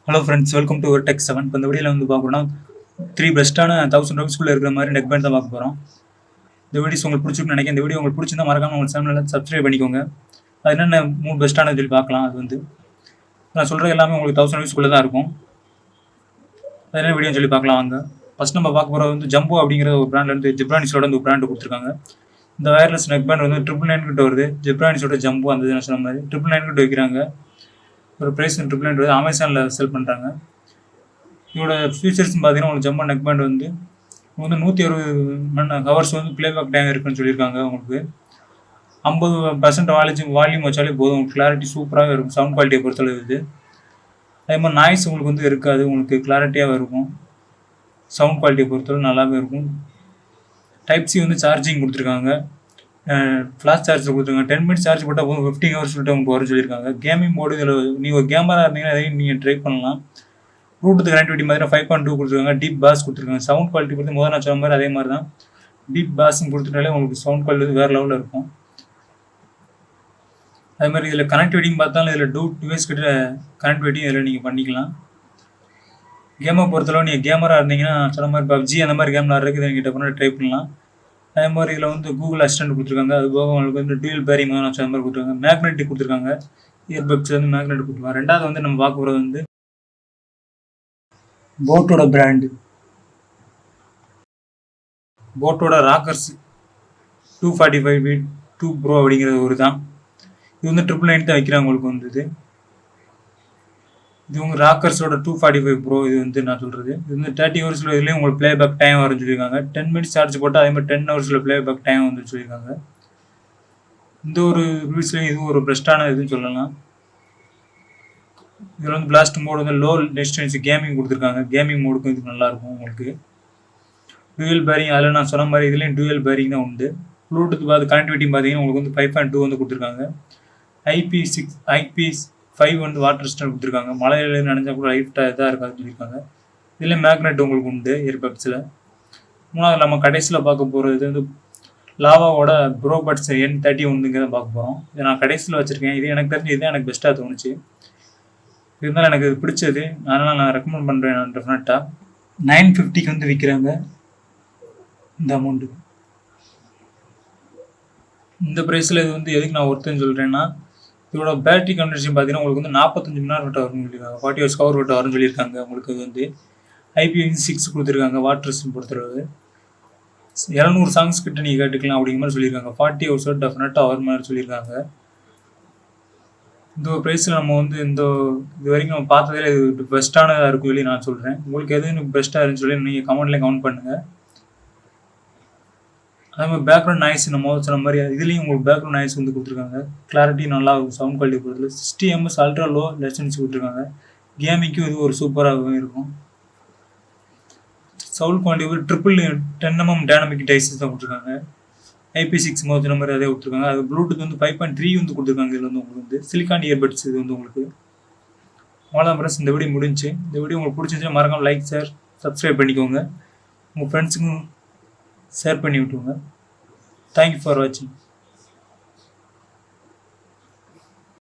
Hello friends, welcome to tech 7. இப்போ இந்த வீடியோவில் வந்து பார்க்கணும்னா 3 பெஸ்ட்டான 1000 ரூபீஸ்க்குள்ளே இருக்கிற மாதிரி நெக் பேண்ட் தான் பார்க்க போகிறோம். இந்த வீடியோஸ் உங்களுக்கு பிடிச்சிருக்குன்னு நினைக்கிறேன். இந்த வீடியோ உங்களுக்கு பிடிச்சிருந்தா மறக்காம உங்கள் சேனலில் சப்ஸ்கிரைப் பண்ணிக்கோங்க. அது என்னென்ன 3 பெஸ்ட்டானது சொல்லி பார்க்கலாம். அது வந்து நான் சொல்கிறது எல்லாமே உங்களுக்கு 1000 ரூபீஸ்க்குள்ளே தான் இருக்கும். அது என்ன வீடியோன்னு சொல்லி பார்க்கலாம் வாங்க. ஃபஸ்ட் நம்ம பார்க்க போகிறது வந்து ஜம்போ அப்படிங்கிற ஒரு பிராண்ட்லேருந்து ஜிப்ரானிஸோட வந்து ஒரு பிராண்டு கொடுத்துருக்காங்க. இந்த வயர்லெஸ் நெக் பேண்ட் வந்து 999 கிட்ட வருது. ஜிப்ரானிஸோட ஜம்போ அந்த நான் சொன்ன மாதிரி 999 கிட்ட வைக்கிறாங்க. ஒரு ப்ரைஸ் 999 வருது. அமேசானில் செல் பண்ணுறாங்க. இதோட ஃபீச்சர்ஸ்னு பார்த்தீங்கன்னா உங்களுக்கு ஜம்போ நெக் பேண்ட் வந்து 160 ஹவர்ஸ் வந்து பிளேபேக் டைம் இருக்குன்னு சொல்லியிருக்காங்க. உங்களுக்கு 50% வால்யூம் வச்சாலே போதும். உங்களுக்கு கிளாரிட்டி சூப்பராக இருக்கும். சவுண்ட் குவாலிட்டியை பொறுத்தளவு இது. அதே மாதிரி நாய்ஸ் உங்களுக்கு வந்து இருக்காது. உங்களுக்கு கிளாரிட்டியாக இருக்கும். சவுண்ட் குவாலிட்டியை பொறுத்தளவு நல்லாவே இருக்கும். டைப் சி வந்து சார்ஜிங் கொடுத்துருக்காங்க. ஃப்ளாஷ் சார்ஜ் கொடுத்துருக்காங்க. 10 மினிட்ஸ் சார்ஜ் போட்டால் போதும். 15 ஹவர்ஸ் சொல்லிட்டு உங்களுக்கு வர சொல்லியிருக்காக. கேமிங் மோடு இதில் நீங்கள் ஒரு கேமரா இருந்தீங்கன்னா அதையும் நீங்கள் ட்ரை பண்ணலாம். ப்ளூடூத் கனெக்டிவிட்டி மாதிரி 5.2 கொடுத்துருக்காங்க. டீப் பாஸ் கொடுத்துருக்காங்க. சவுண்ட் குவாலிட்டி பொறுத்து முதல்ல நான் சொன்ன மாதிரி அதே மாதிரி தான். டீப் பாஸும் கொடுத்துட்டாலே உங்களுக்கு சவுண்ட் குவாலிட்டி வேறு லெவலில் இருக்கும். அதே மாதிரி இதில் கனெக்டிவிட்டின்னு பார்த்தாலும் இதில் 2 டிவைஸ் கிட்ட கனெக்டிவிட்டி இதில் நீங்கள் பண்ணிக்கலாம். கேமை பொறுத்தளவு நீங்கள் கேமரா இருந்தீங்கன்னா சொன்ன மாதிரி பப்ஜி அந்த மாதிரி கேம் விளாட்றதுக்கு இதை நீங்கள் டெஃபினட்டாக ட்ரை பண்ணலாம். அதே மாதிரி இதில் வந்து கூகுள் அசிஸ்டன்ட் கொடுத்துருக்காங்க. அது போக உங்களுக்கு வந்து டூயல் பேரிங் நான் சொன்ன மாதிரி கொடுத்துருக்காங்க. மேக்னெட்டிக் கொடுத்துருக்காங்க. இயர்பட்ஸ் வந்து மேக்னெட்டிக் கொடுத்துருக்காங்க. ரெண்டாவது வந்து நம்ம பார்க்க போகிறது வந்து போட்டோட பிராண்டு போட்டோட ராக்கர்ஸ் 245 2 ப்ரோ அப்படிங்கிறது ஒரு தான். இது வந்து 999 தான் வைக்கிறாங்க. உங்களுக்கு வந்து இது உங்கள் ராக்கர்ஸோட 245 ப்ரோ. இது வந்து நான் சொல்கிறது இது வந்து 30 ஹவர்ஸில் இதுலேயும் உங்களுக்கு பிளேபேக் டைம் வரும்னு சொல்லியிருக்காங்க. 10 மினிட்ஸ் சார்ஜ் போட்டால் அதே மாதிரி 10 ஹவர்ஸில் பிளேபேக் டைம் வந்து சொல்லியிருக்காங்க. இந்த ஒரு ரிவ்யூஸ்லையும் இது ஒரு பெஸ்ட்டான இதுன்னு சொல்லலாம். இதில் வந்து பிளாஸ்ட் மோடு வந்து லோ டிஸ்டன்ஸ் கேமிங் கொடுத்துருக்காங்க. கேமிங் மோடுக்கும் இது நல்லாயிருக்கும். உங்களுக்கு டூயல் பேரிங் அதில் நான் சொன்ன மாதிரி இதுலேயும் டூயல் பேரிங் தான் உண்டு. ப்ளூடூத் பார்த்து கனெக்டிவிட்டி பார்த்தீங்கன்னா உங்களுக்கு வந்து 5.2 வந்து கொடுத்துருக்காங்க. IP5 வந்து வாட்டர் ரெசிஸ்டன்ட் கொடுத்துருக்காங்க. மழையில நினைஞ்சா கூட லைட்டாக இதாக இருக்காதுன்னு சொல்லியிருக்காங்க. இதில் மேக்னெட் உங்களுக்கு உண்டு இயர்பட்ஸில். மூணாவது நம்ம கடைசியில் பார்க்க போகிறது வந்து லாவாவோட ப்ரோபட்ஸ் N30 தான் பார்க்க போகிறோம். இதை நான் கடைசியில் வச்சுருக்கேன். இது எனக்கு தெரிஞ்சு இதுதான் எனக்கு பெஸ்ட்டாக தோணுச்சு. இருந்தாலும் எனக்கு இது பிடிச்சது. அதனால் நான் ரெக்கமெண்ட் பண்ணுறேன். நான் டெஃபினட்டாக 950 வந்து விற்கிறாங்க இந்த அமௌண்ட்டு. இந்த ப்ரைஸில் இது வந்து எதுக்கு நான் ஒருத்தன்னு சொல்கிறேன்னா இதோட பேட்டரி கண்டிஷன் பார்த்தீங்கன்னா உங்களுக்கு வந்து 45 மணி நேரம் கிட்ட வரும்னு சொல்லியிருக்காங்க. 40 ஹவர்ஸ் கவர் கிட்ட வரும்னு சொல்லியிருக்காங்க. உங்களுக்கு இது வந்து IP6 கொடுத்துருக்காங்க. வாட்டர் ரெசிஸ்டன்ட் பொறுத்தளவு 200 சாங்ஸ் கிட்ட நீங்கள் கேட்டுக்கலாம் அப்படிங்கிற மாதிரி சொல்லியிருக்காங்க. 40 ஹவர்ஸ் டெஃபினட்டாக வரும் மாதிரி சொல்லியிருக்காங்க. இந்த ஒரு ப்ரைஸில் நம்ம வந்து இது வரைக்கும் நம்ம பார்த்ததே இது பெஸ்ட்டானதாக இருக்கும் சொல்லி நான் சொல்கிறேன். உங்களுக்கு எது எனக்கு பெஸ்ட்டாக இருந்துன்னு சொல்லி நீங்கள் கமெண்ட்லேயே கமெண்ட் பண்ணுங்கள். அதே மாதிரி பேக்ரவுண்ட் நாய்ஸ் நம்ம சொன்ன மாதிரி இதுலேயும் உங்களுக்கு பேக்ரவுண்ட் நாய்ஸ் வந்து கொடுத்துருக்காங்க. கிளாரிட்டி நல்லா இருக்கும். சவுண்ட் குவாலிட்டி பொறுத்தல 60 ms அல்ட்ரா லோ லேட்டன்சி கொடுத்துருக்காங்க. கேமிங்க்கும் இது ஒரு சூப்பராக இருக்கும். சவுண்ட் குவாலிட்டி ஒரு 10 mm டைனமிக் டைசஸ் தான் கொடுத்துருக்காங்க. IP6 சொன்ன மாதிரி அதே கொடுத்துருக்காங்க. அது ப்ளூடூத் வந்து 5.3 வந்து கொடுத்துருக்காங்க. இதில் வந்து உங்களுக்கு வந்து சிலிக்கான் இயர்பட்ஸ் இது வந்து உங்களுக்கு அவ்வளோதான் ஃப்ரெண்ட்ஸ். இந்த வீடியோ முடிஞ்சு. இந்த வீடியோ உங்களுக்கு பிடிச்சிருந்துச்சுன்னா மறக்காம லைக் ஷேர் சப்ஸ்கிரைப் பண்ணிக்கோங்க. உங்கள் ஃப்ரெண்ட்ஸுக்கும் ஷேர் பண்ணி விட்டுருங்க. தேங்க்யூ ஃபார் வாட்சிங்.